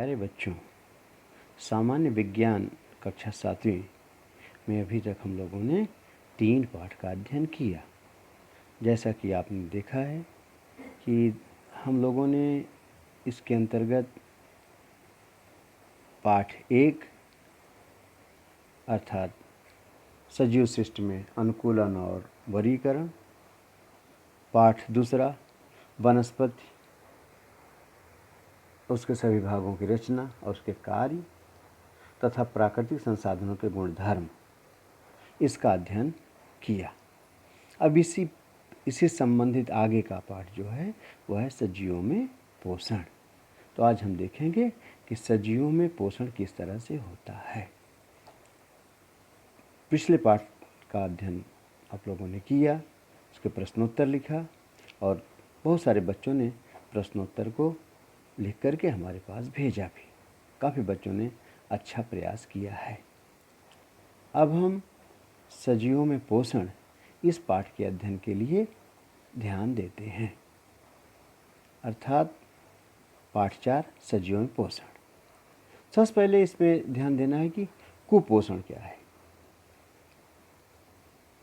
प्यारे बच्चों, सामान्य विज्ञान कक्षा 7वीं में अभी तक हम लोगों ने 3 पाठ का अध्ययन किया। जैसा कि आपने देखा है कि हम लोगों ने इसके अंतर्गत पाठ 1 अर्थात सजीव सृष्टि में अनुकूलन और वर्गीकरण, पाठ 2 वनस्पति, उसके सभी भागों की रचना और उसके कार्य तथा प्राकृतिक संसाधनों के गुणधर्म, इसका अध्ययन किया। अब इसी संबंधित आगे का पाठ जो है वह है सजीवों में पोषण। तो आज हम देखेंगे कि सजीवों में पोषण किस तरह से होता है। पिछले पाठ का अध्ययन आप लोगों ने किया, उसके प्रश्नोत्तर लिखा और बहुत सारे बच्चों ने प्रश्नोत्तर को लिख करके हमारे पास भेजा भी। काफ़ी बच्चों ने अच्छा प्रयास किया है। अब हम सजीवों में पोषण इस पाठ के अध्ययन के लिए ध्यान देते हैं, अर्थात पाठ 4 सजीवों में पोषण। सबसे पहले इसमें ध्यान देना है कि कुपोषण क्या है।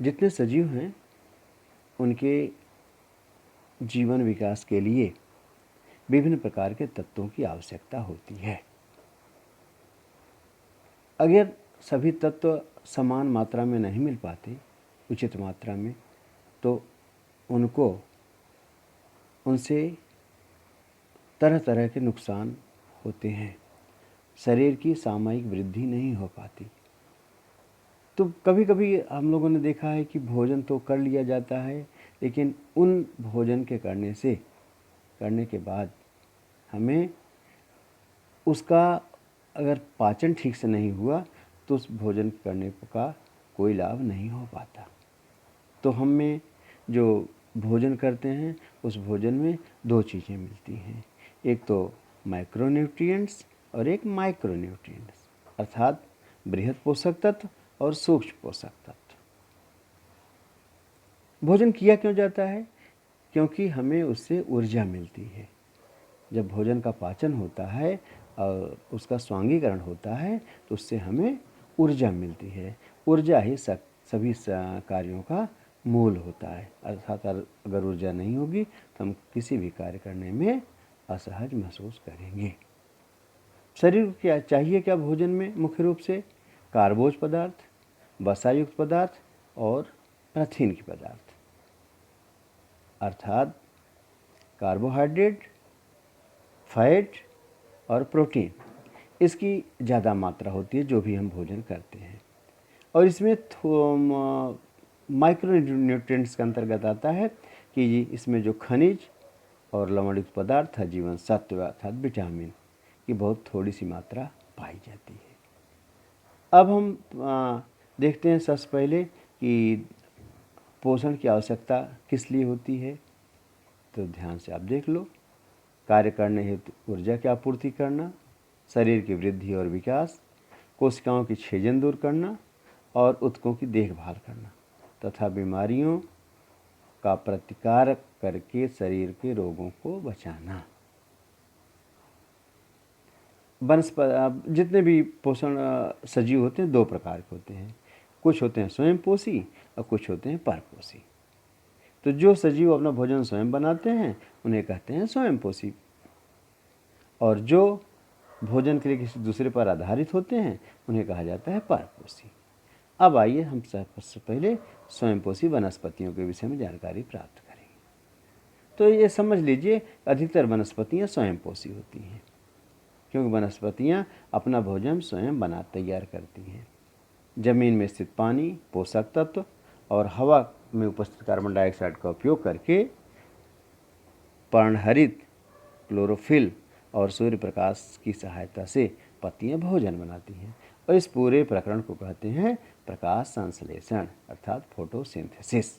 जितने सजीव हैं उनके जीवन विकास के लिए विभिन्न प्रकार के तत्वों की आवश्यकता होती है। अगर सभी तत्व समान मात्रा में नहीं मिल पाते, उचित मात्रा में, तो उनसे तरह तरह के नुकसान होते हैं। शरीर की सामयिक वृद्धि नहीं हो पाती। तो कभी कभी हम लोगों ने देखा है कि भोजन तो कर लिया जाता है, लेकिन उन भोजन के करने के बाद हमें उसका अगर पाचन ठीक से नहीं हुआ तो उस भोजन करने का कोई लाभ नहीं हो पाता। तो हमें जो भोजन करते हैं उस भोजन में 2 चीज़ें मिलती हैं, एक तो माइक्रोन्यूट्रिएंट्स और एक माइक्रोन्यूट्रिएंट्स, अर्थात बृहद पोषक तत्व और सूक्ष्म पोषक तत्व। भोजन किया क्यों जाता है? क्योंकि हमें उससे ऊर्जा मिलती है। जब भोजन का पाचन होता है और उसका स्वांगीकरण होता है तो उससे हमें ऊर्जा मिलती है। ऊर्जा ही सभी कार्यों का मूल होता है। अर्थात अगर ऊर्जा नहीं होगी तो हम किसी भी कार्य करने में असहज महसूस करेंगे। शरीर को क्या चाहिए? क्या भोजन में मुख्य रूप से कार्बोज पदार्थ, वसायुक्त पदार्थ और प्रथिन के पदार्थ, अर्थात कार्बोहाइड्रेट, फैट और प्रोटीन, इसकी ज़्यादा मात्रा होती है जो भी हम भोजन करते हैं। और इसमें माइक्रो न्यूट्रिएंट्स के अंतर्गत आता है कि इसमें जो खनिज और लवणयुक्त पदार्थ है, जीवन सत्व अर्थात विटामिन की बहुत थोड़ी सी मात्रा पाई जाती है। अब हम देखते हैं सबसे पहले कि पोषण की आवश्यकता किस लिए होती है। तो ध्यान से आप देख लो। कार्य करने हेतु ऊर्जा की आपूर्ति करना, शरीर की वृद्धि और विकास, कोशिकाओं की छेदन दूर करना और ऊतकों की देखभाल करना तथा बीमारियों का प्रतिकार करके शरीर के रोगों को बचाना। जितने भी पोषण सजीव होते हैं 2 प्रकार के होते हैं। कुछ होते हैं स्वयंपोषी और कुछ होते हैं परपोषी। तो जो सजीव अपना भोजन स्वयं बनाते हैं उन्हें कहते हैं स्वयंपोषी, और जो भोजन के लिए किसी दूसरे पर आधारित होते हैं उन्हें कहा जाता है परपोषी। अब आइए हम सबसे पहले स्वयंपोषी वनस्पतियों के विषय में जानकारी प्राप्त करेंगे। तो ये समझ लीजिए, अधिकतर वनस्पतियाँ स्वयंपोषी होती हैं, क्योंकि वनस्पतियाँ अपना भोजन स्वयं तैयार करती हैं। जमीन में स्थित पानी, पोषक तत्व और हवा में उपस्थित कार्बन डाइऑक्साइड का उपयोग करके पर्णहरित, क्लोरोफिल और सूर्य प्रकाश की सहायता से पत्तियाँ भोजन बनाती हैं। और इस पूरे प्रकरण को कहते हैं प्रकाश संश्लेषण, अर्थात फोटोसिंथेसिस।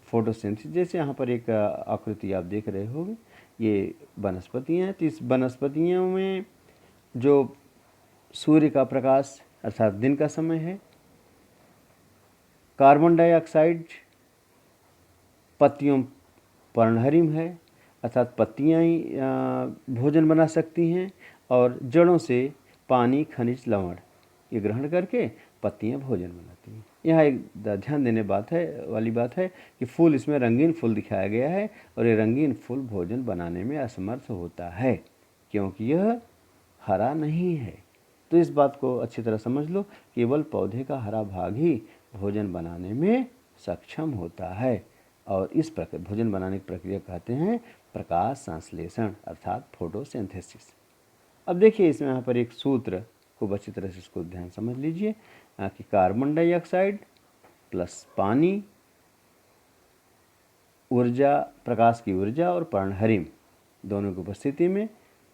फोटोसिंथेसिस जैसे यहाँ पर एक आकृति आप देख रहे होंगे, ये वनस्पतियाँ हैं। तो इस वनस्पतियों में जो सूर्य का प्रकाश अर्थात दिन का समय है, कार्बन डाइऑक्साइड पत्तियों पर्णहरिम है अर्थात पत्तियां ही भोजन बना सकती हैं और जड़ों से पानी, खनिज, लवण ये ग्रहण करके पत्तियां भोजन बनाती हैं। यहाँ एक ध्यान देने वाली बात है कि फूल, इसमें रंगीन फूल दिखाया गया है और ये रंगीन फूल भोजन बनाने में असमर्थ होता है क्योंकि यह हरा नहीं है। तो इस बात को अच्छी तरह समझ लो, केवल पौधे का हरा भाग ही भोजन बनाने में सक्षम होता है और इस प्रकार भोजन बनाने की प्रक्रिया कहते हैं प्रकाश संश्लेषण अर्थात फोटोसिंथेसिस। अब देखिए इसमें यहाँ पर एक सूत्र खूब अच्छी तरह से इसको ध्यान समझ लीजिए कि कार्बन डाइऑक्साइड प्लस पानी, ऊर्जा, प्रकाश की ऊर्जा और पर्णहरिम दोनों की उपस्थिति में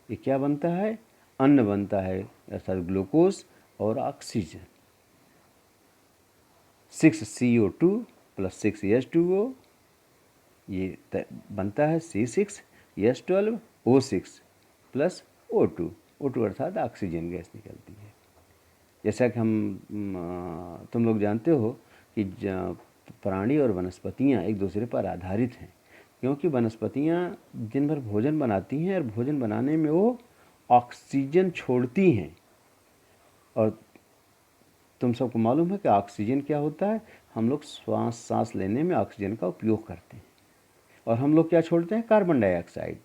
ये क्या बनता है? अन्न बनता है अर्थात ग्लूकोज और ऑक्सीजन। 6CO2 प्लस 6H2O ये बनता है C6H12O6 प्लस O2। O2 अर्थात ऑक्सीजन गैस निकलती है। जैसा कि तुम लोग जानते हो कि प्राणी और वनस्पतियाँ एक दूसरे पर आधारित हैं क्योंकि वनस्पतियाँ दिन भर भोजन बनाती हैं और भोजन बनाने में वो ऑक्सीजन छोड़ती हैं और तुम सबको मालूम है कि ऑक्सीजन क्या होता है? हम लोग सांस लेने में ऑक्सीजन का उपयोग करते हैं और हम लोग क्या छोड़ते हैं? Carbon dioxide.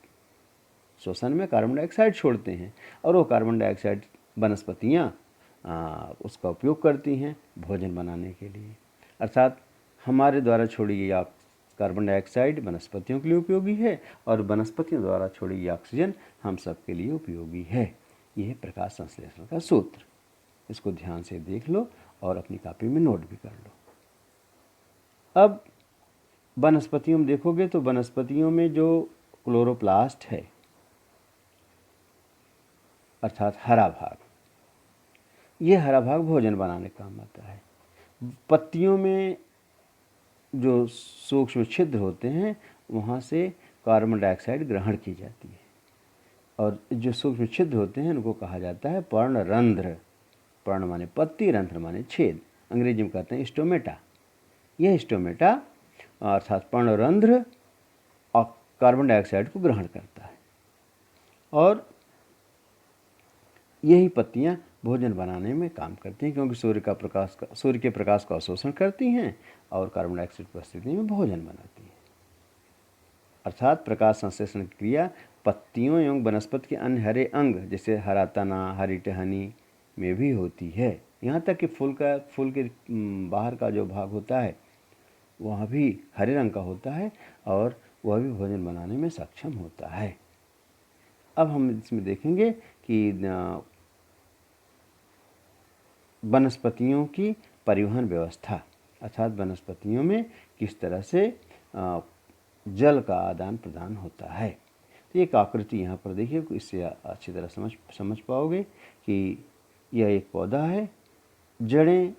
श्वसन में कार्बन डाइऑक्साइड छोड़ते हैं और वो कार्बन डाइऑक्साइड वनस्पतियाँ उसका उपयोग करती हैं भोजन बनाने के लिए। अर्थात हमारे द्वारा छोड़ी गई कार्बन डाइऑक्साइड वनस्पतियों के लिए उपयोगी है और वनस्पतियों द्वारा छोड़ी गई ऑक्सीजन हम सब के लिए उपयोगी है। यह है प्रकाश संश्लेषण का सूत्र। इसको ध्यान से देख लो और अपनी कॉपी में नोट भी कर लो। अब वनस्पतियों में देखोगे तो वनस्पतियों में जो क्लोरोप्लास्ट है अर्थात हरा भाग, ये हरा भाग भोजन बनाने का काम आता है। पत्तियों में जो सूक्ष्म छिद्र होते हैं वहाँ से कार्बन डाइऑक्साइड ग्रहण की जाती है और जो सूक्ष्म छिद्र होते हैं उनको कहा जाता है पर्णरंध्र। पर्ण माने पत्ती, रंध्र माने छेद, अंग्रेजी में कहते हैं स्टोमेटा। यह स्टोमेटा अर्थात पर्णरंध्र कार्बन डाइऑक्साइड को ग्रहण करता है और यही पत्तियां भोजन बनाने में काम करती हैं क्योंकि सूर्य के प्रकाश का अवशोषण करती हैं और कार्बन डाइऑक्साइड की उपस्थिति में भोजन बनाती हैं। अर्थात प्रकाश संश्लेषण की क्रिया पत्तियों एवं वनस्पति के अन्य हरे अंग जैसे हरा तना, हरी टहनी में भी होती है। यहाँ तक कि फूल के बाहर का जो भाग होता है वह भी हरे रंग का होता है और वह भी भोजन बनाने में सक्षम होता है। अब हम इसमें देखेंगे कि वनस्पतियों की परिवहन व्यवस्था अर्थात वनस्पतियों में किस तरह से जल का आदान प्रदान होता है। तो एक आकृति यहाँ पर देखिए, इससे अच्छी तरह समझ पाओगे कि यह एक पौधा है, जड़ें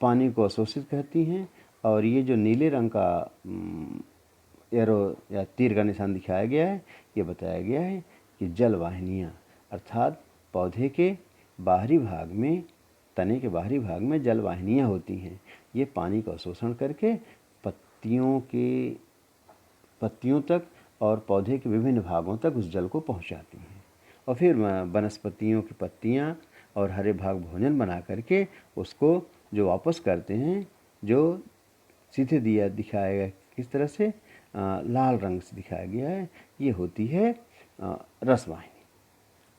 पानी को अवशोषित करती हैं और ये जो नीले रंग का एरो या तीर का निशान दिखाया गया है, ये बताया गया है कि जल वाहिनियाँ अर्थात पौधे के बाहरी भाग में, तने के बाहरी भाग में जल वाहिनियाँ होती हैं। ये पानी का अवशोषण करके पत्तियों तक और पौधे के विभिन्न भागों तक उस जल को पहुंचाती हैं और फिर वनस्पतियों की पत्तियां और हरे भाग भोजन बना करके उसको जो वापस करते हैं, जो सीधे दिखाया गया किस तरह से लाल रंग से दिखाया गया है, ये होती है रसवाहिनी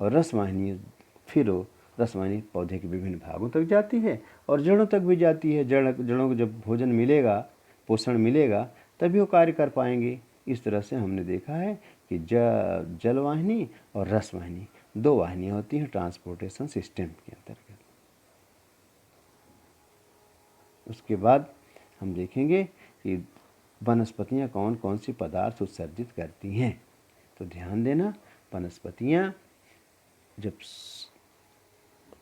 और रसवाहिनी पौधे के विभिन्न भागों तक जाती है और जड़ों तक भी जाती है। जड़ों को जब भोजन मिलेगा, पोषण मिलेगा, तभी वो कार्य कर पाएंगे। इस तरह से हमने देखा है कि जलवाहिनी और रसवाहिनी दो वाहिनियाँ होती हैं ट्रांसपोर्टेशन सिस्टम के अंतर्गत। उसके बाद हम देखेंगे कि वनस्पतियाँ कौन कौन सी पदार्थ उत्सर्जित करती हैं। तो ध्यान देना, वनस्पतियाँ जब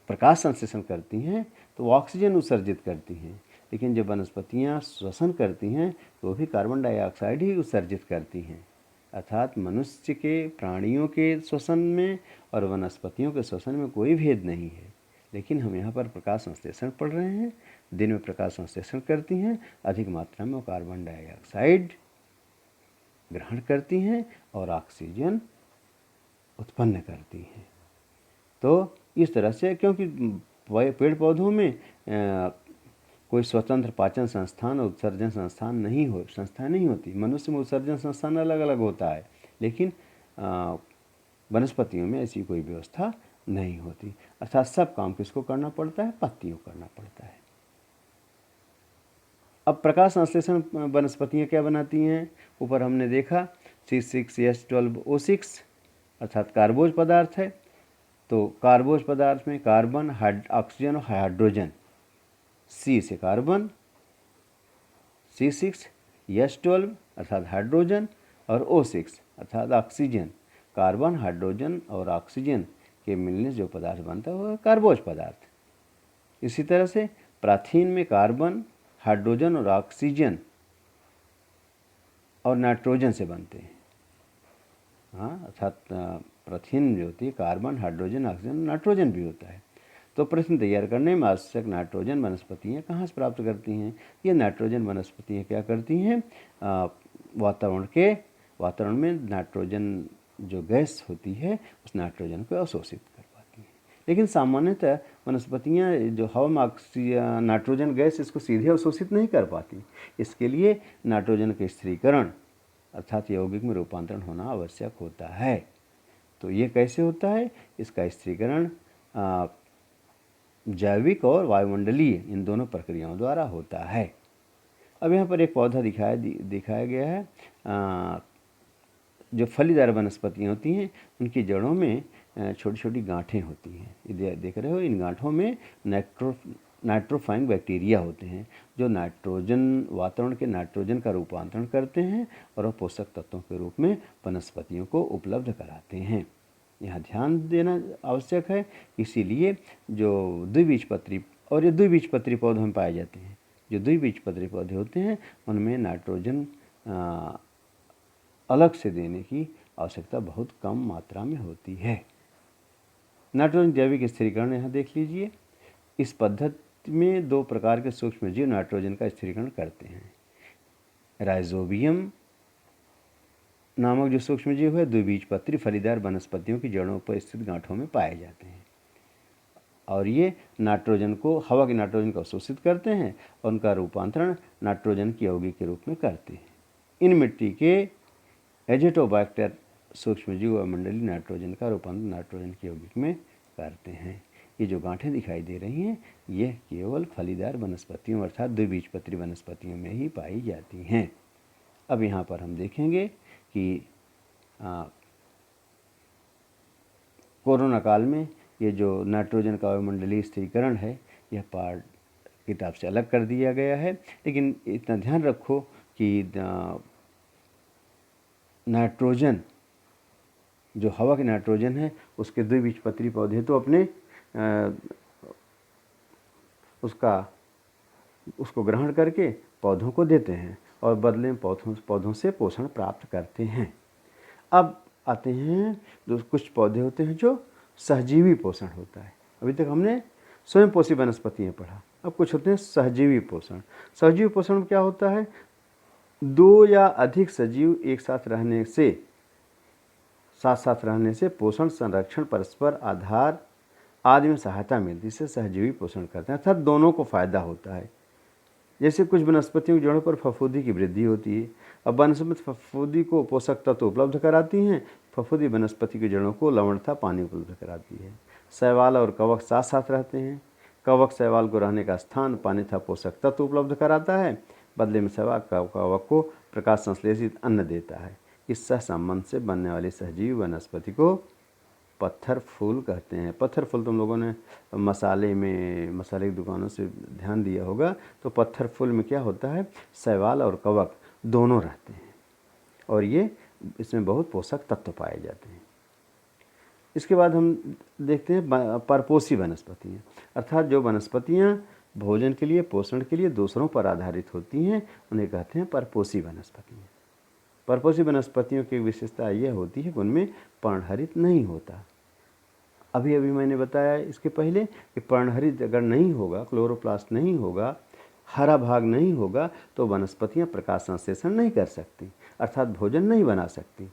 प्रकाश संश्लेषण करती हैं तो ऑक्सीजन उत्सर्जित करती हैं, लेकिन जब वनस्पतियाँ श्वसन करती हैं तो वो भी कार्बन डाइऑक्साइड ही उत्सर्जित करती हैं। अर्थात मनुष्य के, प्राणियों के श्वसन में और वनस्पतियों के श्वसन में कोई भेद नहीं है, लेकिन हम यहाँ पर प्रकाश संश्लेषण पढ़ रहे हैं। दिन में प्रकाश संश्लेषण करती हैं, अधिक मात्रा में कार्बन डाइऑक्साइड ग्रहण करती हैं और ऑक्सीजन उत्पन्न करती हैं। तो इस तरह से, क्योंकि पेड़ पौधों में कोई स्वतंत्र पाचन संस्थान और उत्सर्जन संस्थान नहीं होती। मनुष्य में उत्सर्जन संस्थान अलग अलग होता है, लेकिन वनस्पतियों में ऐसी कोई व्यवस्था नहीं होती। अर्थात सब काम किसको करना पड़ता है? पत्तियों को करना पड़ता है। अब प्रकाश संश्लेषण वनस्पतियाँ क्या बनाती हैं? ऊपर हमने देखा C6H12O6 अर्थात कार्बोज पदार्थ है। तो कार्बोज पदार्थ में कार्बन, ऑक्सीजन और हाइड्रोजन। C से कार्बन, C6H12 अर्थात हाइड्रोजन और O6 अर्थात ऑक्सीजन। कार्बन, हाइड्रोजन और ऑक्सीजन के मिलने से जो पदार्थ बनता है वह कार्बोज पदार्थ। इसी तरह से प्राथीन में कार्बन, हाइड्रोजन और ऑक्सीजन और नाइट्रोजन से बनते हैं। अर्थात प्रथिन जो होती है कार्बन, हाइड्रोजन, ऑक्सीजन, नाइट्रोजन भी होता है। तो प्रथिन तैयार करने में आवश्यक नाइट्रोजन वनस्पतियाँ कहाँ से प्राप्त करती हैं? ये नाइट्रोजन वनस्पतियाँ क्या करती हैं? वातावरण में नाइट्रोजन जो गैस होती है उस नाइट्रोजन को अवशोषित कर पाती हैं। लेकिन सामान्यतः वनस्पतियाँ जो हवा में नाइट्रोजन गैस इसको सीधे अवशोषित नहीं कर पाती। इसके लिए नाइट्रोजन के स्थिरीकरण अर्थात यौगिक में रूपांतरण होना आवश्यक होता है। तो ये कैसे होता है? इसका स्थिरीकरण जैविक और वायुमंडलीय इन दोनों प्रक्रियाओं द्वारा होता है। अब यहाँ पर एक पौधा दिखाया गया है। जो फलीदार वनस्पतियाँ होती हैं उनकी जड़ों में छोटी छोटी गांठें होती हैं। ये देख रहे हो, इन गांठों में नाइट्रोफाइंग बैक्टीरिया होते हैं जो वातावरण के नाइट्रोजन का रूपांतरण करते हैं और पोषक तत्वों के रूप में वनस्पतियों को उपलब्ध कराते हैं। यहाँ ध्यान देना आवश्यक है। इसीलिए जो द्विबीजपत्री, और ये द्विबीजपत्री पौधों में पाए जाते हैं, जो द्विबीजपत्री पौधे होते हैं उनमें नाइट्रोजन अलग से देने की आवश्यकता बहुत कम मात्रा में होती है। नाइट्रोजन जैविक स्थिरीकरण यहाँ देख लीजिए। इस पद्धति में 2 प्रकार के सूक्ष्मजीव नाइट्रोजन का स्थिरीकरण करते हैं। राइजोबियम नामक जो सूक्ष्मजीव है द्विबीजपत्री फलीदार वनस्पतियों की जड़ों पर स्थित गांठों में पाए जाते हैं और ये नाइट्रोजन को, हवा के नाइट्रोजन को अवशोषित करते हैं और उनका रूपांतरण नाइट्रोजन की यौगिक के रूप में करते हैं। इन मिट्टी के एजेटोबैक्टर सूक्ष्मजीव व मंडलीय नाइट्रोजन का रूपांतरण नाइट्रोजन की यौगिक में करते हैं। ये जो गांठें दिखाई दे रही हैं यह केवल फलीदार वनस्पतियों अर्थात द्विबीजपत्री वनस्पतियों में ही पाई जाती हैं। अब यहाँ पर हम देखेंगे कि कोरोना काल में ये जो नाइट्रोजन का वायुमंडलीय स्थिरीकरण है यह पार्ट किताब से अलग कर दिया गया है। लेकिन इतना ध्यान रखो कि नाइट्रोजन जो हवा के नाइट्रोजन है उसके द्विबीजपत्री पौधे तो अपने उसको ग्रहण करके पौधों को देते हैं और बदले में पौधों से पोषण प्राप्त करते हैं। अब आते हैं कुछ पौधे होते हैं जो सहजीवी पोषण होता है। अभी तक हमने स्वयंपोषी वनस्पतियाँ पढ़ा, अब कुछ होते हैं सहजीवी पोषण। सहजीवी पोषण में क्या होता है? 2 या अधिक सजीव एक साथ रहने से पोषण, संरक्षण, परस्पर आधार आदि में सहायता मिलती है। सहजीवी पोषण करते हैं अर्थात दोनों को फायदा होता है। जैसे कुछ वनस्पतियों की जड़ों पर फफूंदी की वृद्धि होती है। अब वनस्पति फफूंदी को पोषक तत्व उपलब्ध कराती हैं। फफूंदी वनस्पति की जड़ों को लवणता पानी उपलब्ध कराती है। शैवाल और कवक साथ साथ रहते हैं। कवक शैवाल को रहने का स्थान, पानी तथा पोषक तत्व उपलब्ध कराता है। बदले में शैवाल कवक को प्रकाश संश्लेषित अन्न देता है। इस सहसंबंध से बनने वाली सहजीवी वनस्पति को पत्थर फूल कहते हैं। पत्थर फूल तुम लोगों ने मसाले की दुकानों से ध्यान दिया होगा। तो पत्थर फूल में क्या होता है? शैवाल और कवक दोनों रहते हैं और ये इसमें बहुत पोषक तत्व पाए जाते हैं। इसके बाद हम देखते हैं परपोषी वनस्पतियाँ, अर्थात जो वनस्पतियाँ भोजन के लिए, पोषण के लिए दूसरों पर आधारित होती हैं उन्हें कहते हैं परपोषी वनस्पतियाँ। परपोषी वनस्पतियों की विशेषता यह होती है कि उनमें पर्णहरित नहीं होता। अभी मैंने बताया इसके पहले कि पर्णहरित अगर नहीं होगा, क्लोरोप्लास्ट नहीं होगा, हरा भाग नहीं होगा तो वनस्पतियाँ प्रकाश संश्लेषण नहीं कर सकती। अर्थात भोजन नहीं बना सकती।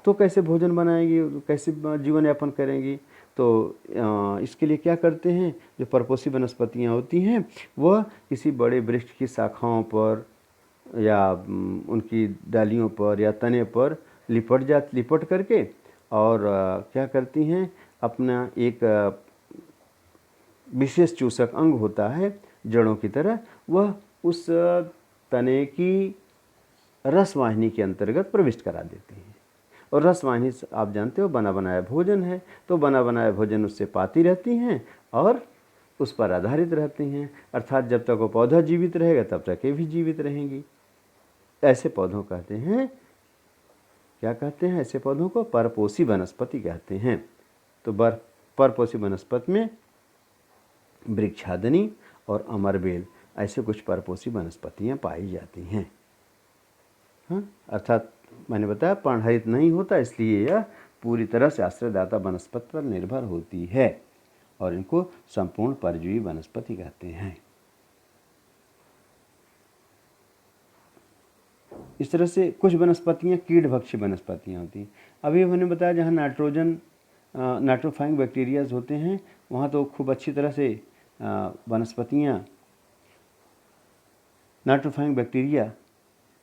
तो कैसे भोजन बनाएंगी, कैसे जीवन यापन करेंगी? तो इसके लिए क्या करते हैं, जो परपोषी वनस्पतियाँ होती हैं वह किसी बड़े वृक्ष की शाखाओं पर या उनकी डालियों पर या तने पर लिपट करके और क्या करती हैं, अपना एक विशेष चूसक अंग होता है जड़ों की तरह, वह उस तने की रसवाहिनी के अंतर्गत प्रविष्ट करा देती हैं। और रसवाहिनी आप जानते हो बना बनाया भोजन है, तो बना बनाया भोजन उससे पाती रहती हैं और उस पर आधारित रहती हैं। अर्थात जब तक वो पौधा जीवित रहेगा तब तक ये भी जीवित रहेंगी। ऐसे पौधों कहते हैं, क्या कहते हैं, ऐसे पौधों को परपोषी वनस्पति कहते हैं। तो परपोषी वनस्पति में वृक्षादनी और अमरबेल ऐसे कुछ परपोषी वनस्पतियाँ पाई जाती हैं। हाँ, अर्थात मैंने बताया पर्णहरित नहीं होता, इसलिए यह पूरी तरह से आश्रयदाता वनस्पति पर निर्भर होती है और इनको संपूर्ण परजीवी वनस्पति कहते हैं। इस तरह से कुछ वनस्पतियाँ कीटभक्षी वनस्पतियाँ होती हैं। अभी मैंने बताया जहाँ नाइट्रोफाइंग बैक्टीरियाज होते हैं वहाँ तो खूब अच्छी तरह से वनस्पतियाँ, नाइट्रोफाइंग बैक्टीरिया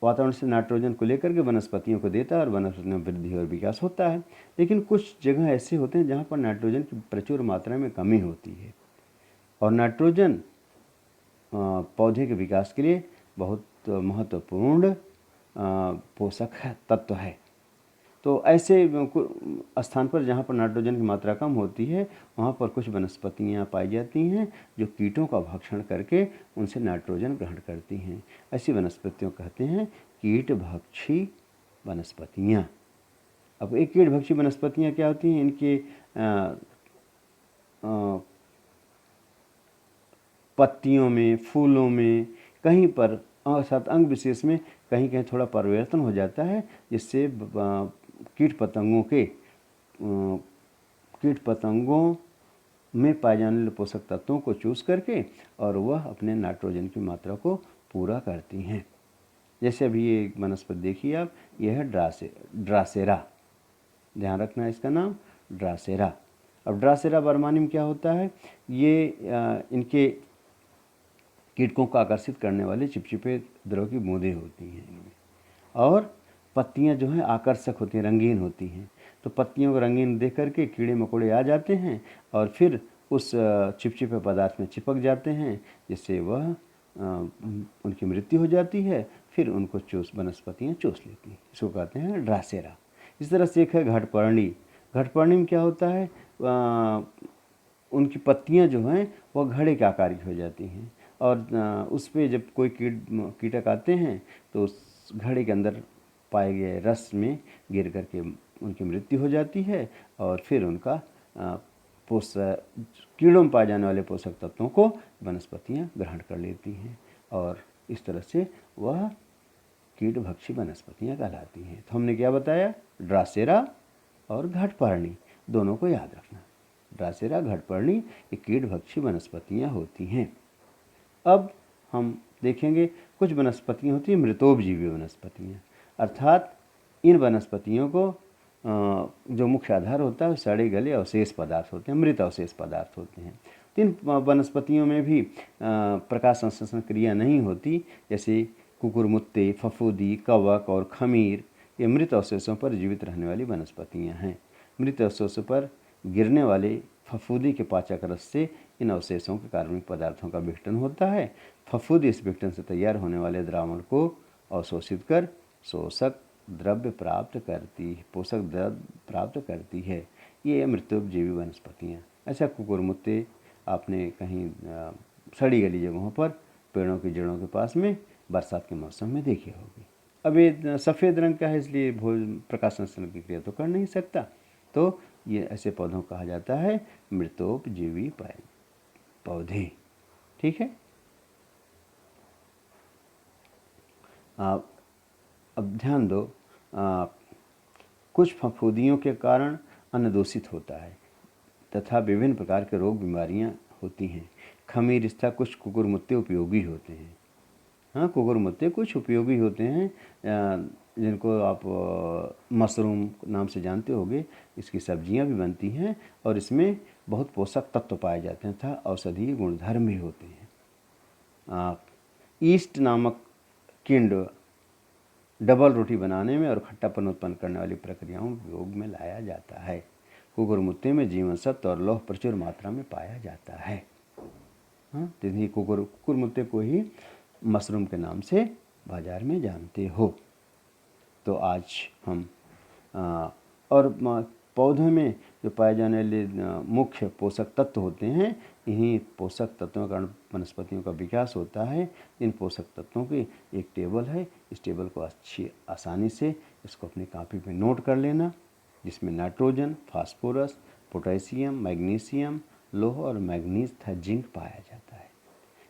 वातावरण से नाइट्रोजन को लेकर के वनस्पतियों को देता है और वनस्पतियों में वृद्धि और विकास होता है। लेकिन कुछ जगह ऐसे होते हैं जहाँ पर नाइट्रोजन की प्रचुर मात्रा में कमी होती है और नाइट्रोजन पौधे के विकास के लिए बहुत महत्वपूर्ण पोषक तत्व है। तो ऐसे स्थान पर जहाँ पर नाइट्रोजन की मात्रा कम होती है वहाँ पर कुछ वनस्पतियाँ पाई जाती हैं जो कीटों का भक्षण करके उनसे नाइट्रोजन ग्रहण करती हैं। ऐसी वनस्पतियों कहते हैं कीटभक्षी वनस्पतियाँ। अब एक कीटभक्षी वनस्पतियाँ क्या होती हैं, इनके पत्तियों में, फूलों में, कहीं पर अर्थात अंग विशेष में कहीं कहीं थोड़ा परिवर्तन हो जाता है, जिससे कीट पतंगों में पाए जाने वाले पोषक तत्वों को चूस करके और वह अपने नाइट्रोजन की मात्रा को पूरा करती हैं। जैसे अभी ये वनस्पति देखिए आप, यह है ड्रासेरा, ध्यान रखना इसका नाम ड्रासेरा। अब ड्रासेरा बर्मानी में क्या होता है, ये इनके कीटकों को आकर्षित करने वाले चिपचिपे द्रव की बूंदें होती हैं इनमें, और पत्तियां जो हैं आकर्षक होती हैं, रंगीन होती हैं। तो पत्तियों को रंगीन देख करके कीड़े मकोड़े आ जाते हैं और फिर उस चिपचिपे पदार्थ में चिपक जाते हैं, जिससे वह उनकी मृत्यु हो जाती है। फिर उनको वनस्पतियाँ चूस लेती हैं। इसको कहते हैं ड्रासेरा। इस तरह से एक है घटपर्णी। घटपर्णी में क्या होता है, उनकी पत्तियाँ जो हैं वह घड़े के आकार की हो जाती हैं और उस पर जब कोई कीटक आते हैं तो उस घड़े के अंदर पाए गए रस में गिर करके उनकी मृत्यु हो जाती है और फिर उनका कीड़ों में पाए जाने वाले पोषक तत्वों को वनस्पतियाँ ग्रहण कर लेती हैं और इस तरह से वह कीटभक्षी वनस्पतियाँ कहलाती हैं। तो हमने क्या बताया, ड्रासेरा और घटपर्णी दोनों को याद रखना। ड्रासेरा, घटपर्णी ये कीटभक्षी वनस्पतियाँ होती हैं। अब हम देखेंगे कुछ वनस्पतियाँ होती हैं मृतोपजीवी वनस्पतियाँ, अर्थात इन वनस्पतियों को जो मुख्य आधार होता है सड़े गले अवशेष पदार्थ होते हैं, मृत अवशेष पदार्थ होते हैं। तो इन वनस्पतियों में भी प्रकाश संश्लेषण क्रिया नहीं होती, जैसे कुकुरमुत्ते, फफूंदी, कवक और खमीर, ये मृत अवशेषों पर जीवित रहने वाली वनस्पतियाँ हैं। मृत अवशेषों पर गिरने वाले फफूंदी के पाचक रस से इन अवशेषों के कार्बनिक पदार्थों का विघटन होता है। फफूंदी इस विघटन से तैयार होने वाले द्रावण को अवशोषित कर पोषक द्रव्य प्राप्त करती है। ये मृतोपजीवी वनस्पतियाँ। ऐसा कुकुरमुत्ते आपने कहीं सड़ी गली जगहों पर पेड़ों की जड़ों के पास में बरसात के मौसम में देखी होगी। अब ये सफ़ेद रंग का है, इसलिए प्रकाश संश्लेषण की क्रिया तो कर नहीं सकता, तो ये ऐसे पौधों कहा जाता है मृतोपजीवी पौधे। ठीक है। अब ध्यान दो, कुछ फफूंदियों के कारण अन्न दूषित होता है तथा विभिन्न प्रकार के रोग बीमारियां होती हैं। खमीर तथा कुछ कुकुरमुत्ते उपयोगी होते हैं। हाँ, कुकुरमुत्ते कुछ उपयोगी होते हैं जिनको आप मशरूम नाम से जानते होंगे, इसकी सब्जियां भी बनती हैं और इसमें बहुत पोषक तत्व पाए जाते हैं तथा औषधीय गुणधर्म भी होते हैं। ईस्ट नामक किंड डबल रोटी बनाने में और खट्टापन उत्पन्न करने वाली प्रक्रियाओं में उपयोग में लाया जाता है। कुकुरमुत्ते में जीवन सत्व और लौह प्रचुर मात्रा में पाया जाता है। तो इन्हीं कुकुरमुत्ते को ही मशरूम के नाम से बाजार में जानते हो। तो आज हम और पौधों में जो पाए जाने वाले मुख्य पोषक तत्व होते हैं, इन्हीं पोषक तत्वों का वनस्पतियों का विकास होता है। इन पोषक तत्वों की एक टेबल है, इस टेबल को आसानी से इसको अपनी कॉपी पे नोट कर लेना, जिसमें नाइट्रोजन, फास्फोरस, पोटेशियम, मैग्नीशियम, लोह और मैग्नीज तथा जिंक पाया जाता है।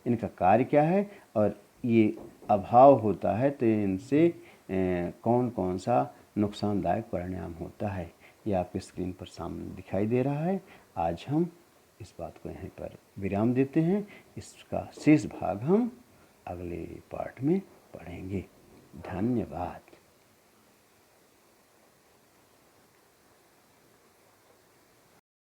इनका कार्य क्या है और ये अभाव होता है तो इनसे कौन कौन सा नुकसानदायक परिणाम होता है, ये आपके स्क्रीन पर सामने दिखाई दे रहा है। आज हम इस बात को यहीं पर विराम देते हैं। इसका शेष भाग हम अगले पार्ट में पढ़ेंगे। धन्यवाद।